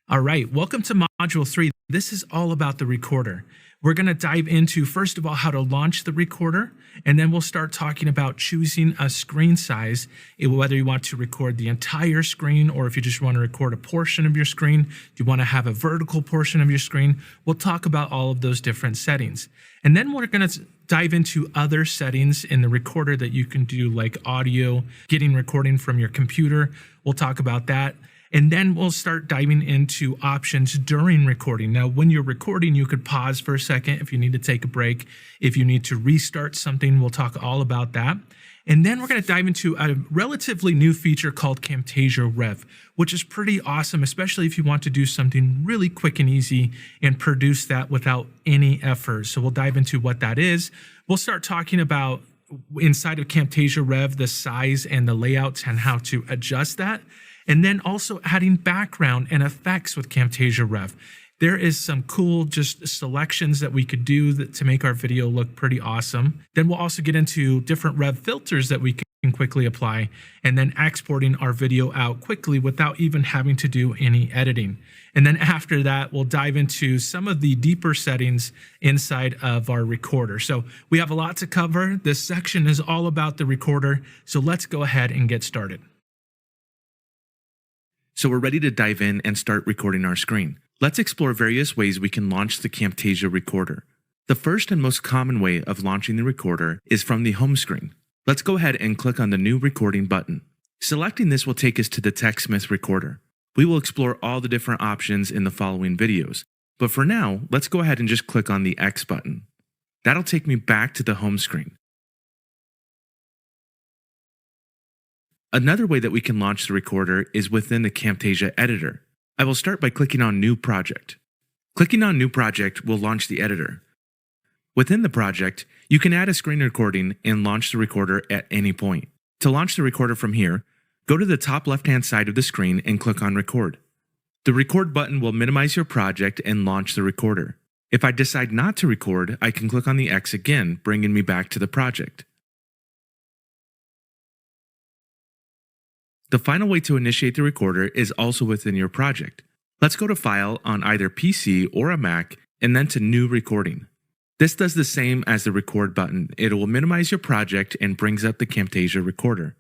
All right, welcome to Module 3. This is all about the recorder. We're going to dive into, first of all, how to launch the recorder, and then we'll start talking about choosing a screen size, whether you want to record the entire screen or if you just want to record a portion of your screen. Do you want to have a vertical portion of your screen? We'll talk about all of those different settings. And then we're going to dive into other settings in the recorder that you can do, like audio, getting recording from your computer. We'll talk about that. And then we'll start diving into options during recording. Now, when you're recording, you could pause for a second if you need to take a break. If you need to restart something, we'll talk all about that. And then we're going to dive into a relatively new feature called Camtasia Rev, which is pretty awesome, especially if you want to do something really quick and easy and produce that without any effort. So we'll dive into what that is. We'll start talking about inside of Camtasia Rev, the size and the layouts and how to adjust that. And then also adding background and effects with Camtasia Rev. There is some cool just selections that we could do to make our video look pretty awesome. Then we'll also get into different Rev filters that we can quickly apply, and then exporting our video out quickly without even having to do any editing. And then after that, we'll dive into some of the deeper settings inside of our recorder. So we have a lot to cover. This section is all about the recorder. So let's go ahead and get started. So we're ready to dive in and start recording our screen. Let's explore various ways we can launch the Camtasia recorder. The first and most common way of launching the recorder is from the home screen. Let's go ahead and click on the new recording button. Selecting this will take us to the TechSmith recorder. We will explore all the different options in the following videos, but for now, let's go ahead and just click on the X button. That'll take me back to the home screen. Another way that we can launch the recorder is within the Camtasia editor. I will start by clicking on New Project. Clicking on New Project will launch the editor. Within the project, you can add a screen recording and launch the recorder at any point. To launch the recorder from here, go to the top left-hand side of the screen and click on Record. The Record button will minimize your project and launch the recorder. If I decide not to record, I can click on the X again, bringing me back to the project. The final way to initiate the recorder is also within your project. Let's go to File on either PC or a Mac and then to New Recording. This does the same as the Record button. It will minimize your project and brings up the Camtasia recorder.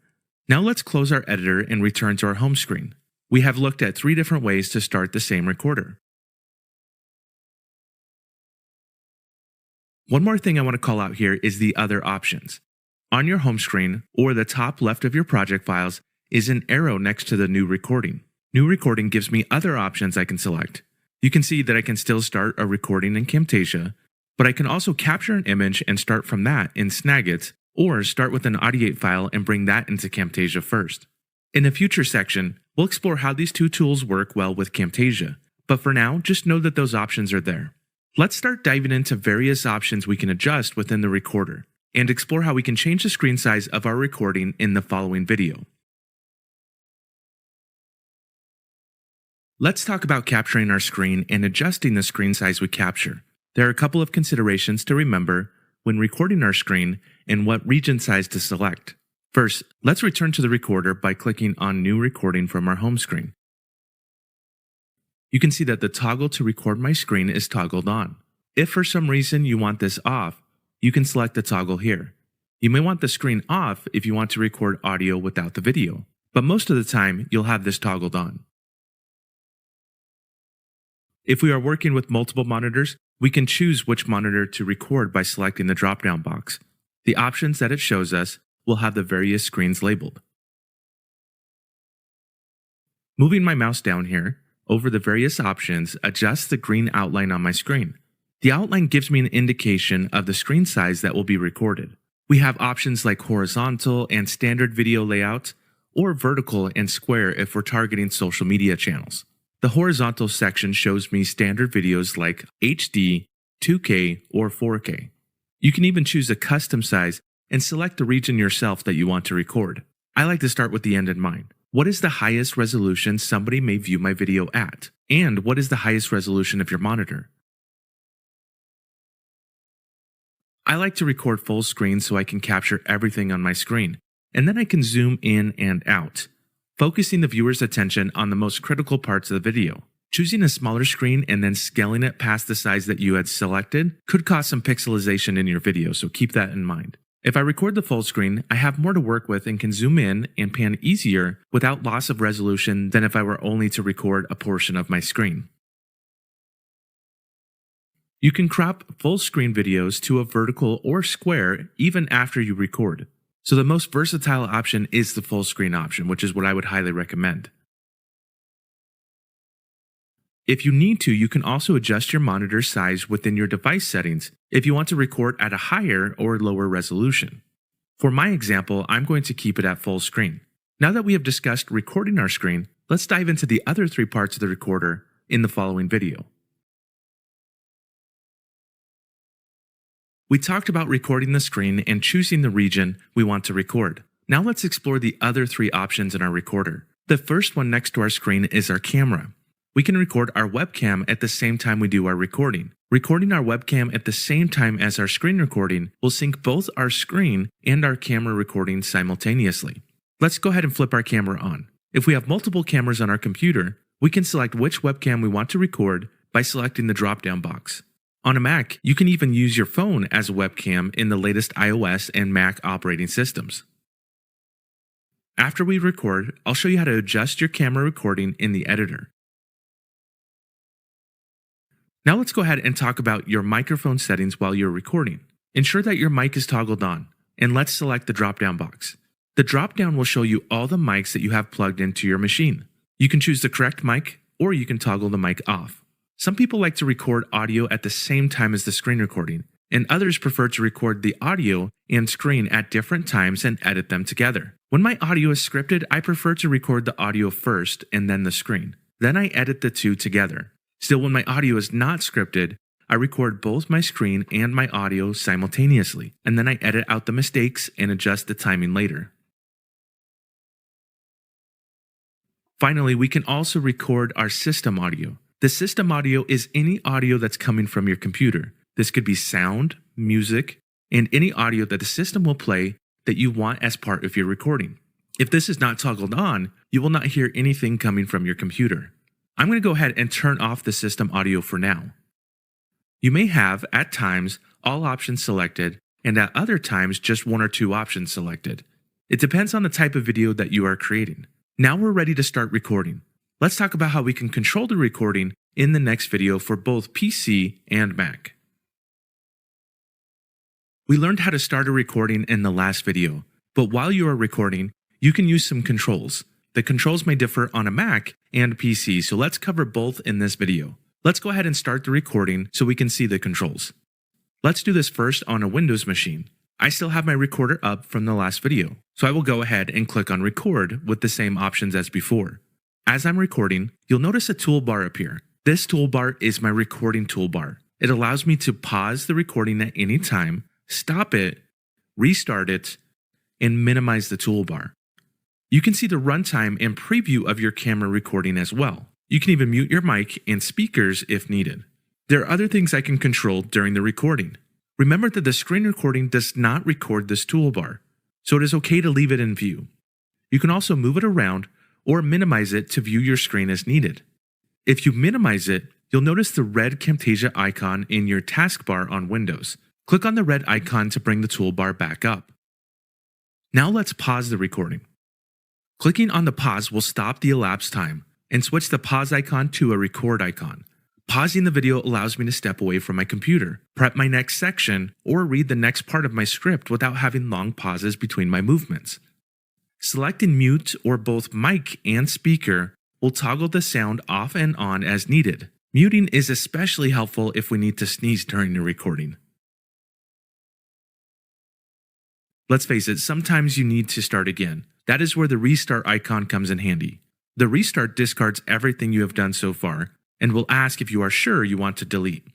Now let's close our editor and return to our home screen. We have looked at 3 different ways to start the same recorder. One more thing I want to call out here is the other options. On your home screen or the top left of your project files is an arrow next to the new recording. New recording gives me other options I can select. You can see that I can still start a recording in Camtasia, but I can also capture an image and start from that in Snagit, or start with an Audiate file and bring that into Camtasia first. In a future section, we'll explore how these 2 tools work well with Camtasia, but for now, just know that those options are there. Let's start diving into various options we can adjust within the recorder, and explore how we can change the screen size of our recording in the following video. Let's talk about capturing our screen and adjusting the screen size we capture. There are a couple of considerations to remember when recording our screen and what region size to select. First, let's return to the recorder by clicking on New Recording from our home screen. You can see that the toggle to record my screen is toggled on. If for some reason you want this off, you can select the toggle here. You may want the screen off if you want to record audio without the video, but most of the time you'll have this toggled on. If we are working with multiple monitors, we can choose which monitor to record by selecting the drop-down box. The options that it shows us will have the various screens labeled. Moving my mouse down here, over the various options, adjusts the green outline on my screen. The outline gives me an indication of the screen size that will be recorded. We have options like horizontal and standard video layout, or vertical and square if we're targeting social media channels. The horizontal section shows me standard videos like HD, 2K, or 4K. You can even choose a custom size and select the region yourself that you want to record. I like to start with the end in mind. What is the highest resolution somebody may view my video at? And what is the highest resolution of your monitor? I like to record full screen so I can capture everything on my screen, and then I can zoom in and out, focusing the viewer's attention on the most critical parts of the video. Choosing a smaller screen and then scaling it past the size that you had selected could cause some pixelization in your video, so keep that in mind. If I record the full screen, I have more to work with and can zoom in and pan easier without loss of resolution than if I were only to record a portion of my screen. You can crop full screen videos to a vertical or square even after you record. So the most versatile option is the full screen option, which is what I would highly recommend. If you need to, you can also adjust your monitor size within your device settings if you want to record at a higher or lower resolution. For my example, I'm going to keep it at full screen. Now that we have discussed recording our screen, let's dive into the other three parts of the recorder in the following video. We talked about recording the screen and choosing the region we want to record. Now let's explore the other three options in our recorder. The first one next to our screen is our camera. We can record our webcam at the same time we do our recording. Recording our webcam at the same time as our screen recording will sync both our screen and our camera recording simultaneously. Let's go ahead and flip our camera on. If we have multiple cameras on our computer, we can select which webcam we want to record by selecting the drop-down box. On a Mac, you can even use your phone as a webcam in the latest iOS and Mac operating systems. After we record, I'll show you how to adjust your camera recording in the editor. Now let's go ahead and talk about your microphone settings while you're recording. Ensure that your mic is toggled on, and let's select the drop-down box. The drop-down will show you all the mics that you have plugged into your machine. You can choose the correct mic, or you can toggle the mic off. Some people like to record audio at the same time as the screen recording, and others prefer to record the audio and screen at different times and edit them together. When my audio is scripted, I prefer to record the audio first and then the screen. Then I edit the two together. Still, when my audio is not scripted, I record both my screen and my audio simultaneously, and then I edit out the mistakes and adjust the timing later. Finally, we can also record our system audio. The system audio is any audio that's coming from your computer. This could be sound, music, and any audio that the system will play that you want as part of your recording. If this is not toggled on, you will not hear anything coming from your computer. I'm going to go ahead and turn off the system audio for now. You may have, at times, all options selected, and at other times, just one or two options selected. It depends on the type of video that you are creating. Now we're ready to start recording. Let's talk about how we can control the recording in the next video for both PC and Mac. We learned how to start a recording in the last video, but while you are recording, you can use some controls. The controls may differ on a Mac and PC, so let's cover both in this video. Let's go ahead and start the recording so we can see the controls. Let's do this first on a Windows machine. I still have my recorder up from the last video, so I will go ahead and click on record with the same options as before. As I'm recording, you'll notice a toolbar appear. This toolbar is my recording toolbar. It allows me to pause the recording at any time, stop it, restart it, and minimize the toolbar. You can see the runtime and preview of your camera recording as well. You can even mute your mic and speakers if needed. There are other things I can control during the recording. Remember that the screen recording does not record this toolbar, so it is okay to leave it in view. You can also move it around or minimize it to view your screen as needed. If you minimize it, you'll notice the red Camtasia icon in your taskbar on Windows. Click on the red icon to bring the toolbar back up. Now let's pause the recording. Clicking on the pause will stop the elapsed time and switch the pause icon to a record icon. Pausing the video allows me to step away from my computer, prep my next section, or read the next part of my script without having long pauses between my movements. Selecting mute or both mic and speaker will toggle the sound off and on as needed. Muting is especially helpful if we need to sneeze during the recording. Let's face it, sometimes you need to start again. That is where the restart icon comes in handy. The restart discards everything you have done so far and will ask if you are sure you want to delete.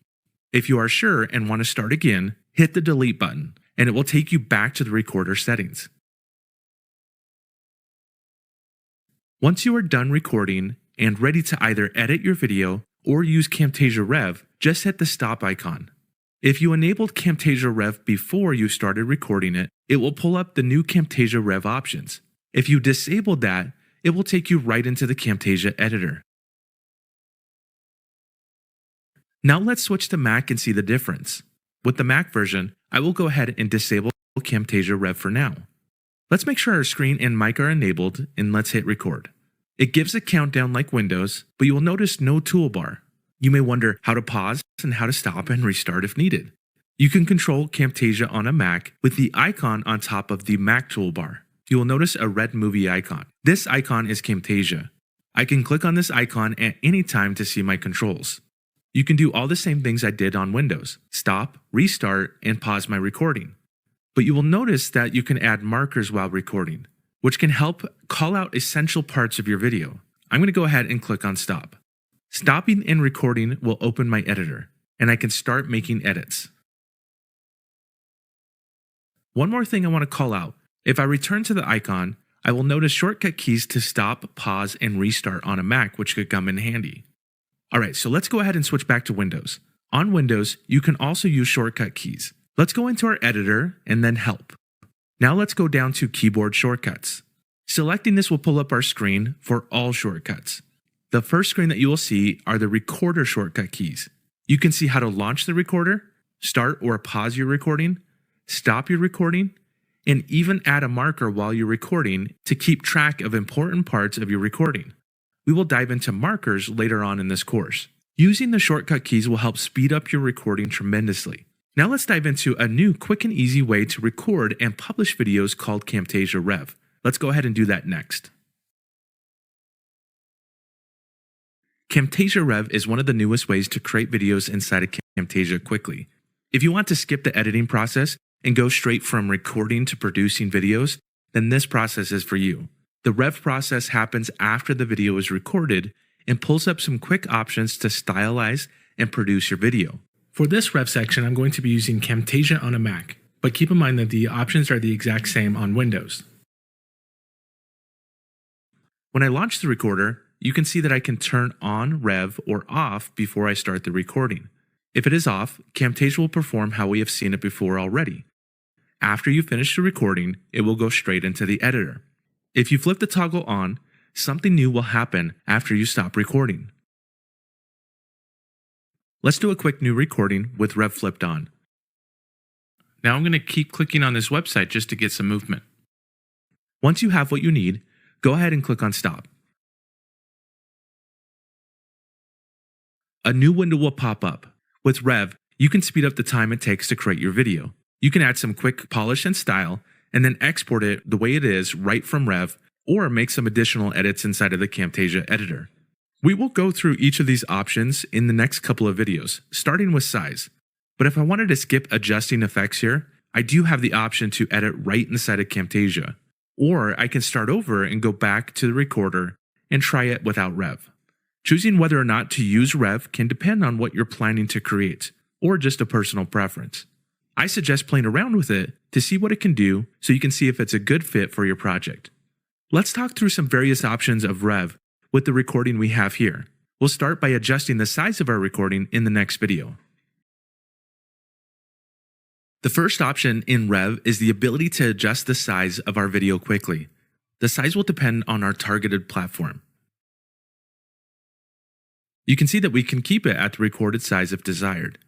If you are sure and want to start again, hit the delete button and it will take you back to the recorder settings. Once you are done recording and ready to either edit your video or use Camtasia Rev, just hit the stop icon. If you enabled Camtasia Rev before you started recording it, it will pull up the new Camtasia Rev options. If you disabled that, it will take you right into the Camtasia editor. Now let's switch to Mac and see the difference. With the Mac version, I will go ahead and disable Camtasia Rev for now. Let's make sure our screen and mic are enabled, and let's hit record. It gives a countdown like Windows, but you will notice no toolbar. You may wonder how to pause and how to stop and restart if needed. You can control Camtasia on a Mac with the icon on top of the Mac toolbar. You will notice a red movie icon. This icon is Camtasia. I can click on this icon at any time to see my controls. You can do all the same things I did on Windows: stop, restart, and pause my recording. But you will notice that you can add markers while recording, which can help call out essential parts of your video. I'm going to go ahead and click on stop. Stopping and recording will open my editor, and I can start making edits. One more thing I want to call out. If I return to the icon, I will notice shortcut keys to stop, pause, and restart on a Mac, which could come in handy. Alright, so let's go ahead and switch back to Windows. On Windows, you can also use shortcut keys. Let's go into our editor and then help. Now let's go down to keyboard shortcuts. Selecting this will pull up our screen for all shortcuts. The first screen that you will see are the recorder shortcut keys. You can see how to launch the recorder, start or pause your recording, stop your recording, and even add a marker while you're recording to keep track of important parts of your recording. We will dive into markers later on in this course. Using the shortcut keys will help speed up your recording tremendously. Now let's dive into a new quick and easy way to record and publish videos called Camtasia Rev. Let's go ahead and do that next. Camtasia Rev is one of the newest ways to create videos inside of Camtasia quickly. If you want to skip the editing process and go straight from recording to producing videos, then this process is for you. The Rev process happens after the video is recorded and pulls up some quick options to stylize and produce your video. For this Rev section, I'm going to be using Camtasia on a Mac, but keep in mind that the options are the exact same on Windows. When I launch the recorder, you can see that I can turn on Rev or off before I start the recording. If it is off, Camtasia will perform how we have seen it before already. After you finish the recording, it will go straight into the editor. If you flip the toggle on, something new will happen after you stop recording. Let's do a quick new recording with Rev flipped on. Now I'm going to keep clicking on this website just to get some movement. Once you have what you need, go ahead and click on stop. A new window will pop up. With Rev, you can speed up the time it takes to create your video. You can add some quick polish and style, and then export it the way it is right from Rev, or make some additional edits inside of the Camtasia editor. We will go through each of these options in the next couple of videos, starting with size. But if I wanted to skip adjusting effects here, I do have the option to edit right inside of Camtasia. Or I can start over and go back to the recorder and try it without Rev. Choosing whether or not to use Rev can depend on what you're planning to create, or just a personal preference. I suggest playing around with it to see what it can do so you can see if it's a good fit for your project. Let's talk through some various options of Rev with the recording we have here. We'll start by adjusting the size of our recording in the next video. The first option in Rev is the ability to adjust the size of our video quickly. The size will depend on our targeted platform. You can see that we can keep it at the recorded size if desired.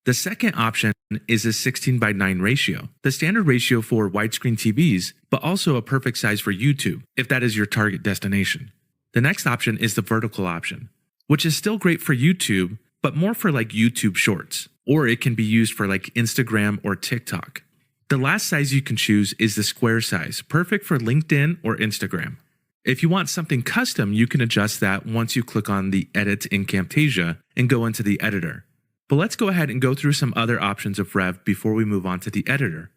The second option is a 16:9 ratio, the standard ratio for widescreen TVs, but also a perfect size for YouTube, if that is your target destination. The next option is the vertical option, which is still great for YouTube, but more for like YouTube Shorts, or it can be used for like Instagram or TikTok. The last size you can choose is the square size, perfect for LinkedIn or Instagram. If you want something custom, you can adjust that once you click on the Edit in Camtasia and go into the editor. But let's go ahead and go through some other options of Rev before we move on to the editor.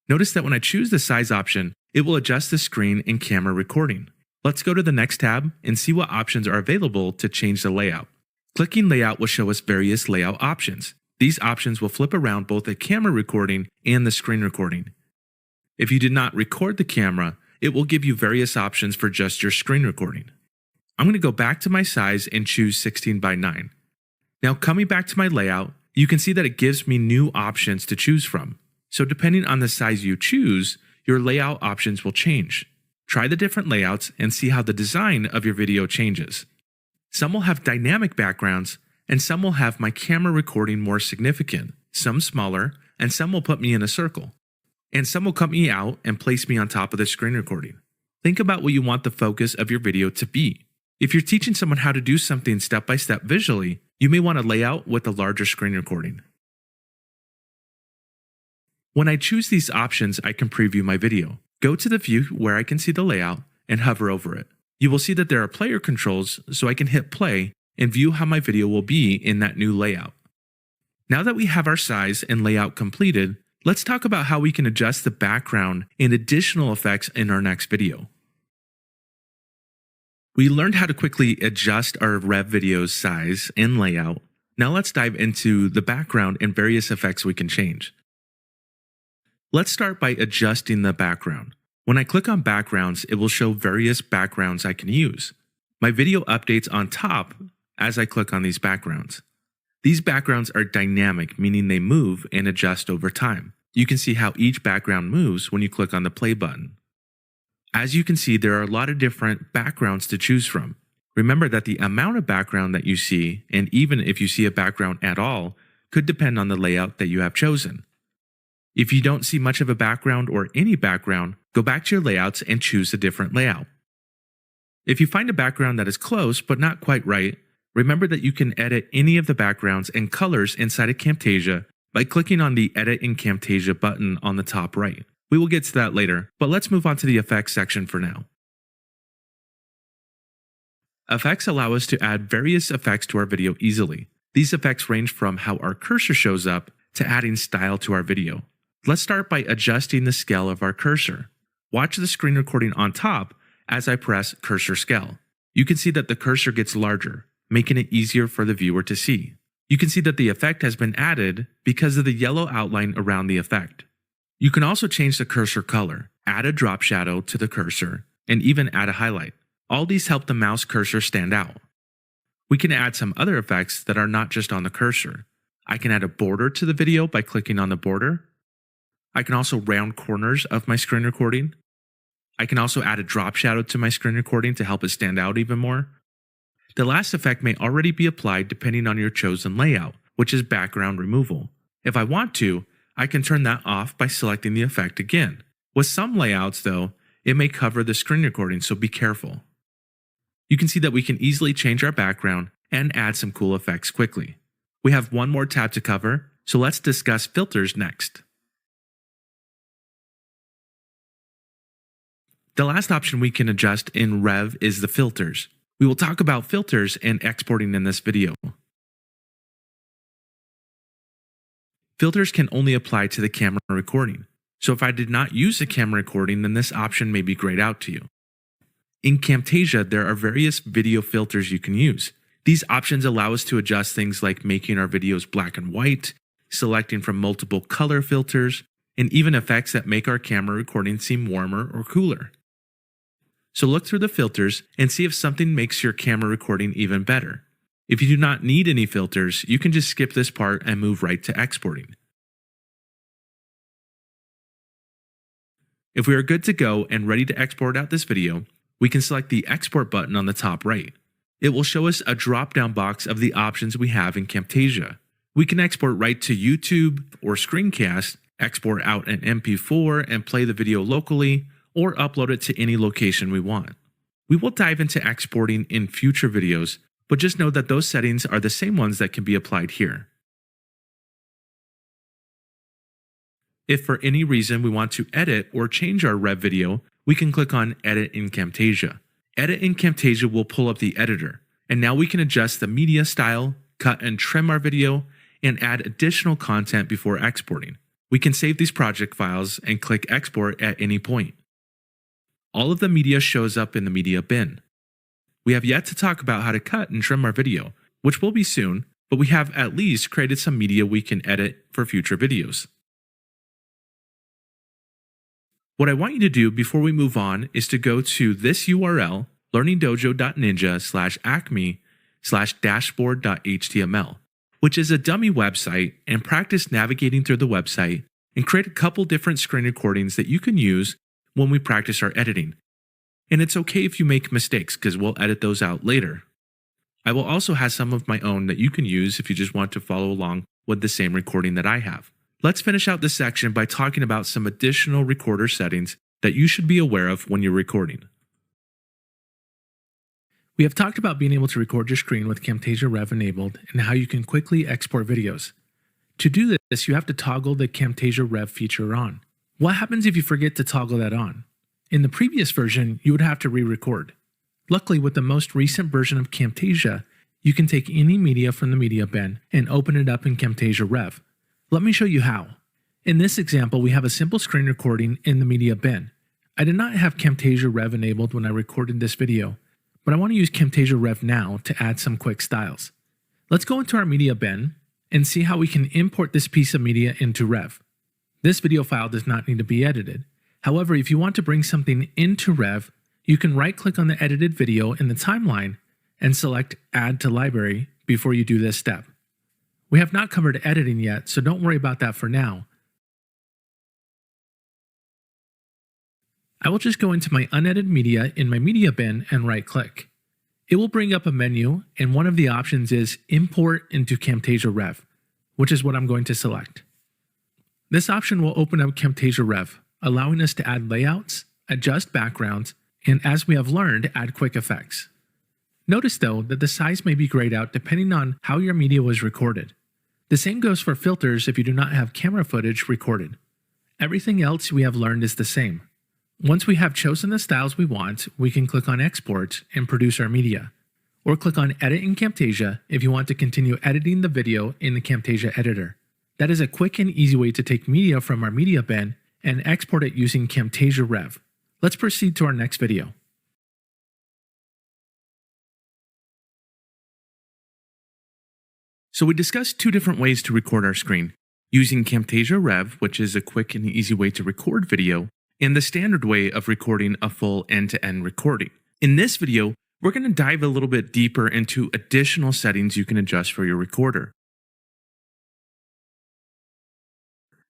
Notice that when I choose the size option, it will adjust the screen and camera recording. Let's go to the next tab and see what options are available to change the layout. Clicking Layout will show us various layout options. These options will flip around both the camera recording and the screen recording. If you did not record the camera, it will give you various options for just your screen recording. I'm going to go back to my size and choose 16:9. Now coming back to my layout, you can see that it gives me new options to choose from. So depending on the size you choose, your layout options will change. Try the different layouts and see how the design of your video changes. Some will have dynamic backgrounds, and some will have my camera recording more significant, some smaller, and some will put me in a circle. And some will cut me out and place me on top of the screen recording. Think about what you want the focus of your video to be. If you're teaching someone how to do something step by step visually, you may want a layout with a larger screen recording. When I choose these options, I can preview my video. Go to the view where I can see the layout and hover over it. You will see that there are player controls, so I can hit play and view how my video will be in that new layout. Now that we have our size and layout completed, let's talk about how we can adjust the background and additional effects in our next video. We learned how to quickly adjust our Rev video's size and layout. Now let's dive into the background and various effects we can change. Let's start by adjusting the background. When I click on backgrounds, it will show various backgrounds I can use. My video updates on top as I click on these backgrounds. These backgrounds are dynamic, meaning they move and adjust over time. You can see how each background moves when you click on the play button. As you can see, there are a lot of different backgrounds to choose from. Remember that the amount of background that you see, and even if you see a background at all, could depend on the layout that you have chosen. If you don't see much of a background or any background, go back to your layouts and choose a different layout. If you find a background that is close but not quite right, remember that you can edit any of the backgrounds and colors inside of Camtasia by clicking on the Edit in Camtasia button on the top right. We will get to that later, but let's move on to the effects section for now. Effects allow us to add various effects to our video easily. These effects range from how our cursor shows up to adding style to our video. Let's start by adjusting the scale of our cursor. Watch the screen recording on top as I press cursor scale. You can see that the cursor gets larger, making it easier for the viewer to see. You can see that the effect has been added because of the yellow outline around the effect. You can also change the cursor color, add a drop shadow to the cursor, and even add a highlight. All these help the mouse cursor stand out. We can add some other effects that are not just on the cursor. I can add a border to the video by clicking on the border. I can also round corners of my screen recording. I can also add a drop shadow to my screen recording to help it stand out even more. The last effect may already be applied depending on your chosen layout, which is background removal. If I want to, I can turn that off by selecting the effect again. With some layouts though, it may cover the screen recording, so be careful. You can see that we can easily change our background and add some cool effects quickly. We have one more tab to cover, so let's discuss filters next. The last option we can adjust in Rev is the filters. We will talk about filters and exporting in this video. Filters can only apply to the camera recording, so if I did not use a camera recording, then this option may be grayed out to you. In Camtasia, there are various video filters you can use. These options allow us to adjust things like making our videos black and white, selecting from multiple color filters, and even effects that make our camera recording seem warmer or cooler. So look through the filters and see if something makes your camera recording even better. If you do not need any filters, you can just skip this part and move right to exporting. If we are good to go and ready to export out this video, we can select the Export button on the top right. It will show us a drop-down box of the options we have in Camtasia. We can export right to YouTube or screencast, export out an MP4 and play the video locally, or upload it to any location we want. We will dive into exporting in future videos, but just know that those settings are the same ones that can be applied here. If for any reason we want to edit or change our Rev video, we can click on Edit in Camtasia. Edit in Camtasia will pull up the editor, and now we can adjust the media style, cut and trim our video, and add additional content before exporting. We can save these project files and click Export at any point. All of the media shows up in the media bin. We have yet to talk about how to cut and trim our video, which will be soon, but we have at least created some media we can edit for future videos. What I want you to do before we move on is to go to this URL, learningdojo.ninja/acme/dashboard.html, which is a dummy website, and practice navigating through the website and create a couple different screen recordings that you can use when we practice our editing. And it's okay if you make mistakes because we'll edit those out later. I will also have some of my own that you can use if you just want to follow along with the same recording that I have. Let's finish out this section by talking about some additional recorder settings that you should be aware of when you're recording. We have talked about being able to record your screen with Camtasia Rev enabled and how you can quickly export videos. To do this, you have to toggle the Camtasia Rev feature on. What happens if you forget to toggle that on? In the previous version, you would have to re-record. Luckily, with the most recent version of Camtasia, you can take any media from the media bin and open it up in Camtasia Rev. Let me show you how. In this example, we have a simple screen recording in the media bin. I did not have Camtasia Rev enabled when I recorded this video, but I want to use Camtasia Rev now to add some quick styles. Let's go into our media bin and see how we can import this piece of media into Rev. This video file does not need to be edited. However, if you want to bring something into Rev, you can right-click on the edited video in the timeline and select Add to Library before you do this step. We have not covered editing yet, so don't worry about that for now. I will just go into my unedited media in my media bin and right-click. It will bring up a menu, and one of the options is Import into Camtasia Rev, which is what I'm going to select. This option will open up Camtasia Rev, allowing us to add layouts, adjust backgrounds, and as we have learned, add quick effects. Notice though that the size may be grayed out depending on how your media was recorded. The same goes for filters if you do not have camera footage recorded. Everything else we have learned is the same. Once we have chosen the styles we want, we can click on Export and produce our media, or click on Edit in Camtasia if you want to continue editing the video in the Camtasia editor. That is a quick and easy way to take media from our media bin and export it using Camtasia Rev. Let's proceed to our next video. So we discussed two different ways to record our screen, using Camtasia Rev, which is a quick and easy way to record video, and the standard way of recording a full end-to-end recording. In this video, we're going to dive a little bit deeper into additional settings you can adjust for your recorder.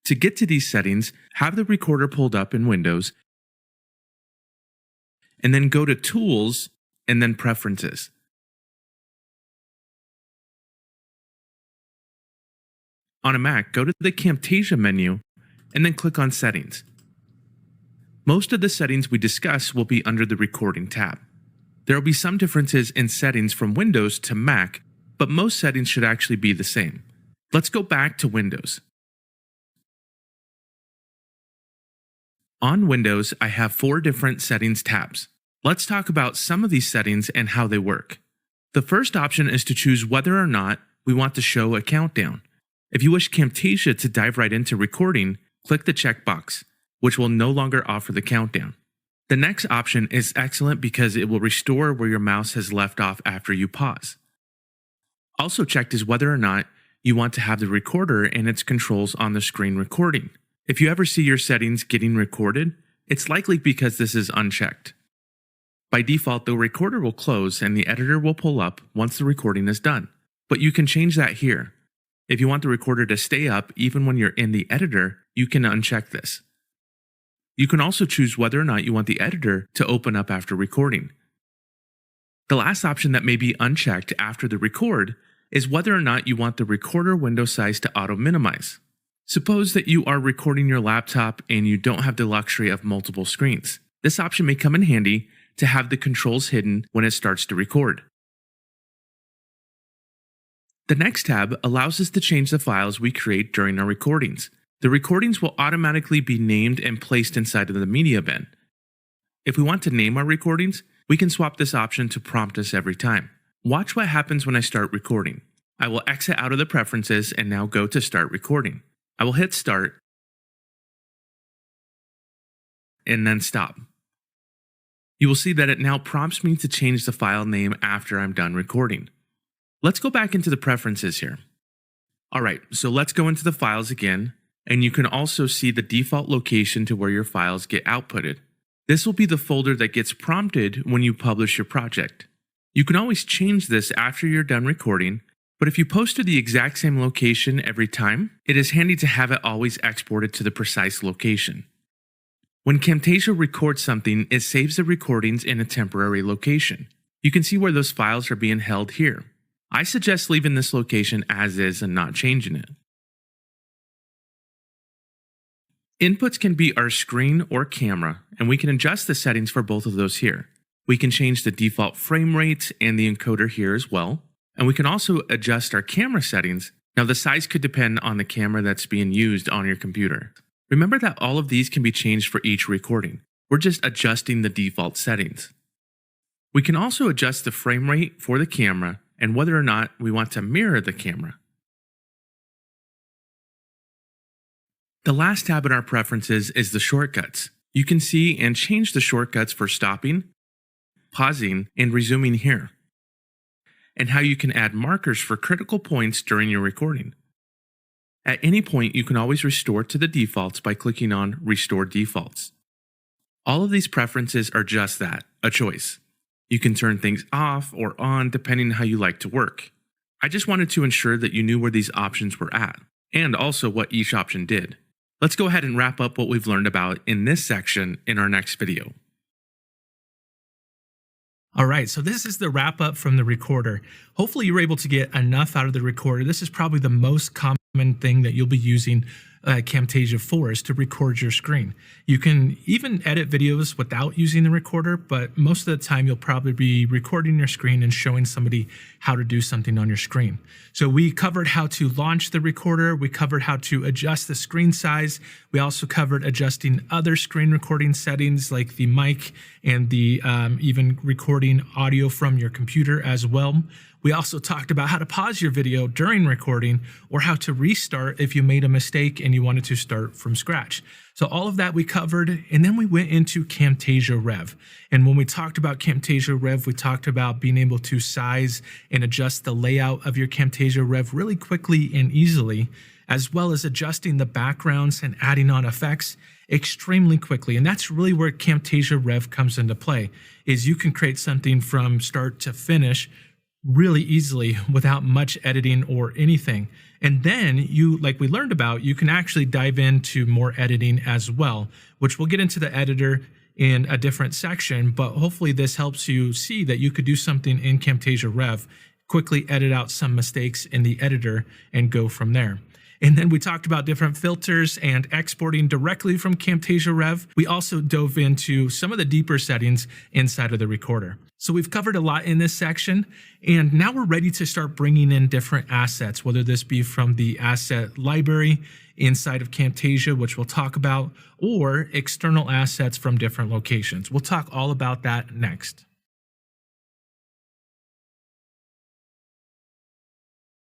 To get to these settings, have the recorder pulled up in Windows, and then go to Tools, and then Preferences. On a Mac, go to the Camtasia menu, and then click on Settings. Most of the settings we discuss will be under the Recording tab. There will be some differences in settings from Windows to Mac, but most settings should actually be the same. Let's go back to Windows. On Windows, I have 4 different settings tabs. Let's talk about some of these settings and how they work. The first option is to choose whether or not we want to show a countdown. If you wish Camtasia to dive right into recording, click the checkbox, which will no longer offer the countdown. The next option is excellent because it will restore where your mouse has left off after you pause. Also checked is whether or not you want to have the recorder and its controls on the screen recording. If you ever see your settings getting recorded, it's likely because this is unchecked. By default, the recorder will close and the editor will pull up once the recording is done. But you can change that here. If you want the recorder to stay up even when you're in the editor, you can uncheck this. You can also choose whether or not you want the editor to open up after recording. The last option that may be unchecked after the record is whether or not you want the recorder window size to auto-minimize. Suppose that you are recording your laptop and you don't have the luxury of multiple screens. This option may come in handy to have the controls hidden when it starts to record. The next tab allows us to change the files we create during our recordings. The recordings will automatically be named and placed inside of the media bin. If we want to name our recordings, we can swap this option to prompt us every time. Watch what happens when I start recording. I will exit out of the preferences and now go to start recording. I will hit start and then stop. You will see that it now prompts me to change the file name after I'm done recording. Let's go back into the preferences here. Alright, so let's go into the files again, and you can also see the default location to where your files get outputted. This will be the folder that gets prompted when you publish your project. You can always change this after you're done recording, but if you post to the exact same location every time, it is handy to have it always exported to the precise location. When Camtasia records something, it saves the recordings in a temporary location. You can see where those files are being held here. I suggest leaving this location as is and not changing it. Inputs can be our screen or camera, and we can adjust the settings for both of those here. We can change the default frame rate and the encoder here as well, and we can also adjust our camera settings. Now the size could depend on the camera that's being used on your computer. Remember that all of these can be changed for each recording. We're just adjusting the default settings. We can also adjust the frame rate for the camera and whether or not we want to mirror the camera. The last tab in our preferences is the shortcuts. You can see and change the shortcuts for stopping, pausing, and resuming here, and how you can add markers for critical points during your recording. At any point, you can always restore to the defaults by clicking on Restore Defaults. All of these preferences are just that, a choice. You can turn things off or on depending on how you like to work. I just wanted to ensure that you knew where these options were at, and also what each option did. Let's go ahead and wrap up what we've learned about in this section in our next video. All right, so this is the wrap up from the recorder. Hopefully you were able to get enough out of the recorder. This is probably the most common thing that you'll be using Camtasia for, is to record your screen. You can even edit videos without using the recorder, but most of the time you'll probably be recording your screen and showing somebody how to do something on your screen. So we covered how to launch the recorder. We covered how to adjust the screen size. We also covered adjusting other screen recording settings like the mic and the even recording audio from your computer as well. We also talked about how to pause your video during recording or how to restart if you made a mistake and you wanted to start from scratch. So all of that we covered, and then we went into Camtasia Rev. And when we talked about Camtasia Rev, we talked about being able to size and adjust the layout of your Camtasia Rev really quickly and easily, as well as adjusting the backgrounds and adding on effects extremely quickly. And that's really where Camtasia Rev comes into play, is you can create something from start to finish really easily without much editing or anything. And then you, like we learned about, you can actually dive into more editing as well, which we'll get into the editor in a different section, but hopefully this helps you see that you could do something in Camtasia Rev, quickly edit out some mistakes in the editor and go from there. And then we talked about different filters and exporting directly from Camtasia Rev. We also dove into some of the deeper settings inside of the recorder. So we've covered a lot in this section, and now we're ready to start bringing in different assets, whether this be from the asset library inside of Camtasia, which we'll talk about, or external assets from different locations. We'll talk all about that next.